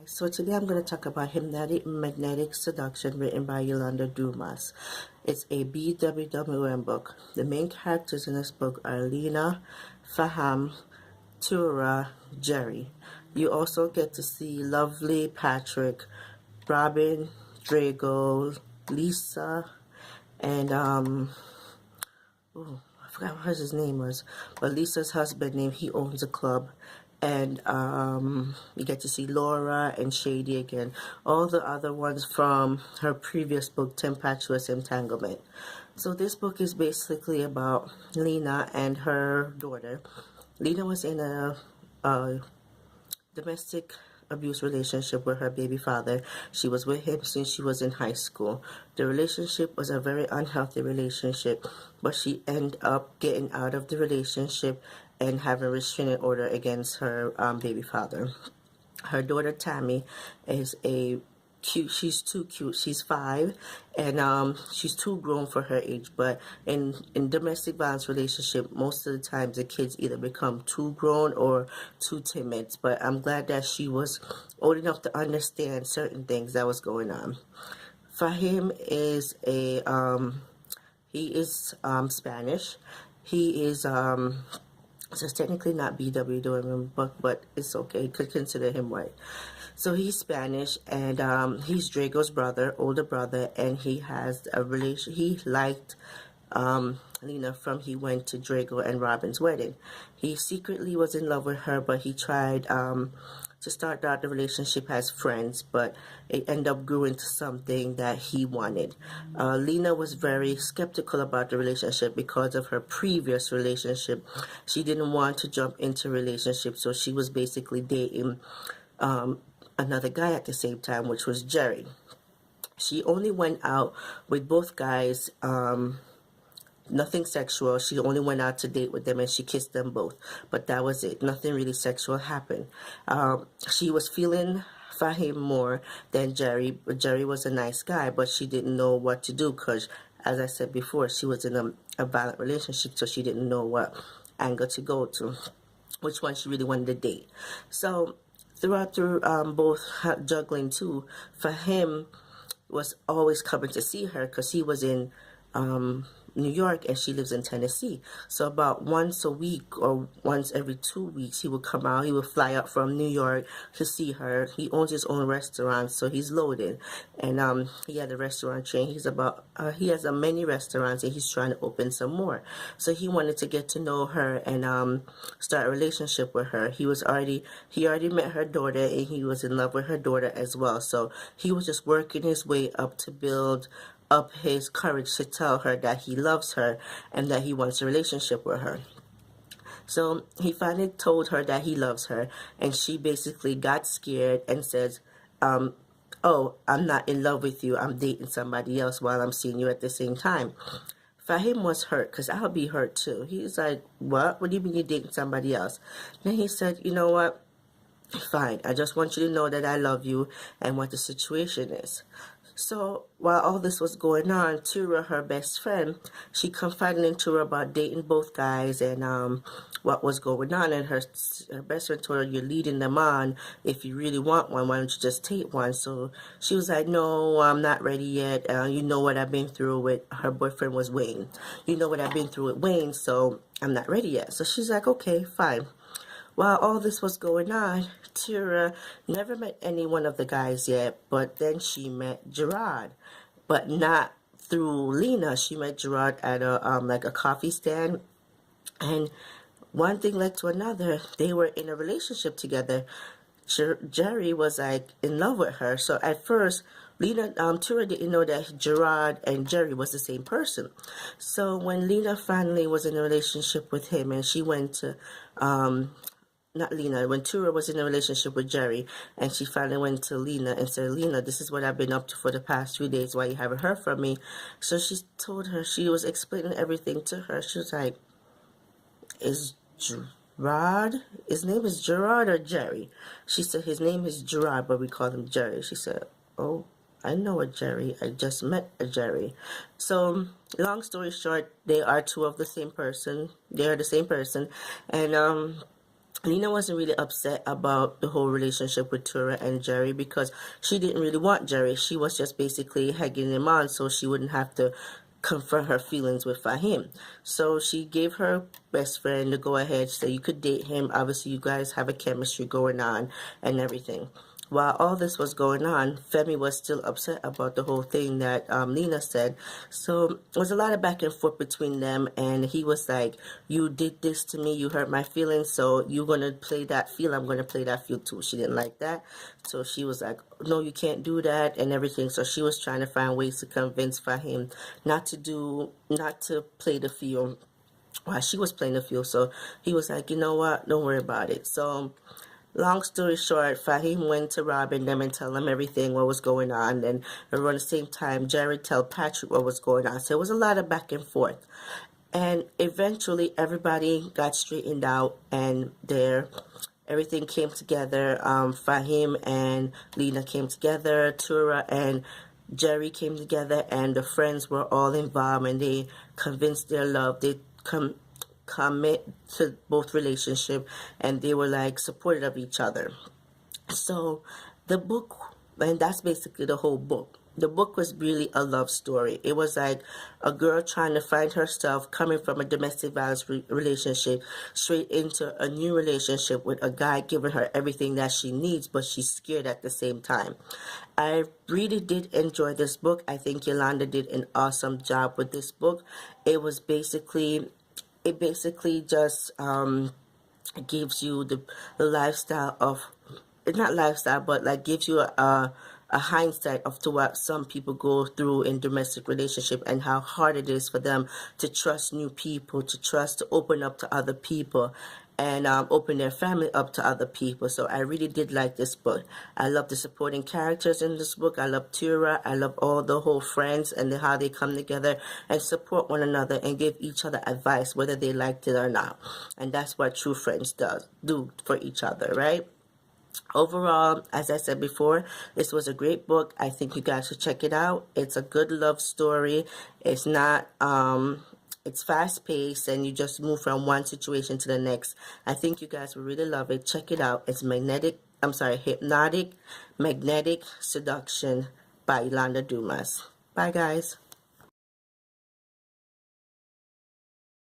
So today I'm going to talk about Hypnotic Magnetic Seduction written by Yolanda Dumas. It's a BWWM book. The main characters in this book are Lena, Faham, Tura, Jerry. You also get to see Lovely, Patrick, Robin, Drago, Lisa, and I forgot what his name was, but Lisa's husband name, he owns a club. And you get to see Laura and Shady again. All the other ones from her previous book, Tempestuous Entanglement. So this book is basically about Lena and her daughter. Lena was in a domestic abuse relationship with her baby father. She was with him since she was in high school. The relationship was a very unhealthy relationship, but she ended up getting out of the relationship and having a restraining order against her baby father. Her daughter Tammy is a cute, she's too cute, she's 5, and she's too grown for her age. But in domestic violence relationship, most of the times the kids either become too grown or too timid. But I'm glad that she was old enough to understand certain things that was going on. Fahim is a he is Spanish. He is so it's technically not BW doing him, but it's okay. You could consider him white. So he's Spanish, and he's Drago's brother, older brother, and he has a relation. He liked Lena from he went to Drago and Robin's wedding. He secretly was in love with her, but he tried to start out the relationship as friends, but it ended up grew into something that he wanted. Lena was very skeptical about the relationship because of her previous relationship. She didn't want to jump into a relationship, so she was basically dating another guy at the same time, which was Jerry. She only went out with both guys, nothing sexual. She only went out to date with them and she kissed them both, but that was it. Nothing really sexual happened. She was feeling Fahim more than Jerry. Jerry was a nice guy, but she didn't know what to do because, as I said before, she was in a violent relationship, so she didn't know what angle to go to, which one she really wanted to date. So throughout both juggling too, Fahim was always coming to see her because he was in New York and she lives in Tennessee. So about once a week or once every 2 weeks, he would come out. He would fly out from New York to see her. He owns his own restaurant, so he's loaded. And he had a restaurant chain. He has many restaurants and he's trying to open some more. So he wanted to get to know her and start a relationship with her. He already met her daughter and he was in love with her daughter as well. So he was just working his way up to build up his courage to tell her that he loves her and that he wants a relationship with her. So he finally told her that he loves her, and she basically got scared and says, oh, I'm not in love with you. I'm dating somebody else while I'm seeing you at the same time. Fahim was hurt because I'll be hurt too. He's like, what? What do you mean you're dating somebody else? Then he said, you know what? Fine. I just want you to know that I love you and what the situation is. So while all this was going on, Tura, her best friend, she confided in Tura about dating both guys and what was going on. And her best friend told her, you're leading them on. If you really want one, why don't you just take one? So she was like, no, I'm not ready yet. You know what I've been through with her boyfriend was Wayne. You know what I've been through with Wayne, so I'm not ready yet. So she's like, okay, fine. While all this was going on, Tira never met any one of the guys yet, but then she met Gerard, but not through Lena. She met Gerard at a coffee stand, and one thing led to another. They were in a relationship together. Jerry was like in love with her. So at first, Tura didn't know that Gerard and Jerry was the same person. So when Lena finally was in a relationship with him, and she went to not Lena, when Tura was in a relationship with Jerry, and she finally went to Lena and said, Lena, this is what I've been up to for the past 3 days, why you haven't heard from me. So she told her, she was explaining everything to her. She was like, is Gerard, his name is Gerard or Jerry? She said, his name is Gerard, but we call him Jerry. She said, oh, I know a Jerry. I just met a Jerry. So long story short, they are two of the same person. They are the same person. And Lena wasn't really upset about the whole relationship with Tura and Jerry because she didn't really want Jerry. She was just basically egging him on so she wouldn't have to confront her feelings with Fahim. So she gave her best friend to go ahead so you could date him. Obviously, you guys have a chemistry going on and everything. While all this was going on, Femi was still upset about the whole thing that Lena said. So there was a lot of back and forth between them, and he was like, you did this to me, you hurt my feelings, so you're going to play that field, I'm going to play that field too. She didn't like that. So she was like, no, you can't do that and everything. So she was trying to find ways to convince Fahim not to play the field while she was playing the field. So he was like, you know what, don't worry about it. So long story short, Fahim went to Robin them and tell them everything, what was going on. And around the same time, Jared tell Patrick what was going on. So it was a lot of back and forth. And eventually, everybody got straightened out, and everything came together. Fahim and Lena came together. Tura and Jerry came together, and the friends were all involved, and they convinced their love. They commit to both relationship, and they were like supportive of each other. So the book, and that's basically the whole book. The book was really a love story. It was like a girl trying to find herself, coming from a domestic violence relationship straight into a new relationship with a guy giving her everything that she needs, but she's scared at the same time. I really did enjoy this book. I think Yolanda did an awesome job with this book. It basically just gives you the lifestyle of, it's not lifestyle, but like gives you a hindsight of to what some people go through in domestic relationship and how hard it is for them to trust new people, to trust, to open up to other people, and open their family up to other people. So I really did like this book. I love the supporting characters in this book. I love Tura. I love all the whole friends and how they come together and support one another and give each other advice, whether they liked it or not. And that's what true friends do for each other, right? Overall, as I said before, this was a great book. I think you guys should check it out. It's a good love story. It's not, it's fast paced and you just move from one situation to the next. I think you guys will really love it. Check it out. It's Hypnotic, Magnetic Seduction by Yolanda Dumas. Bye, guys.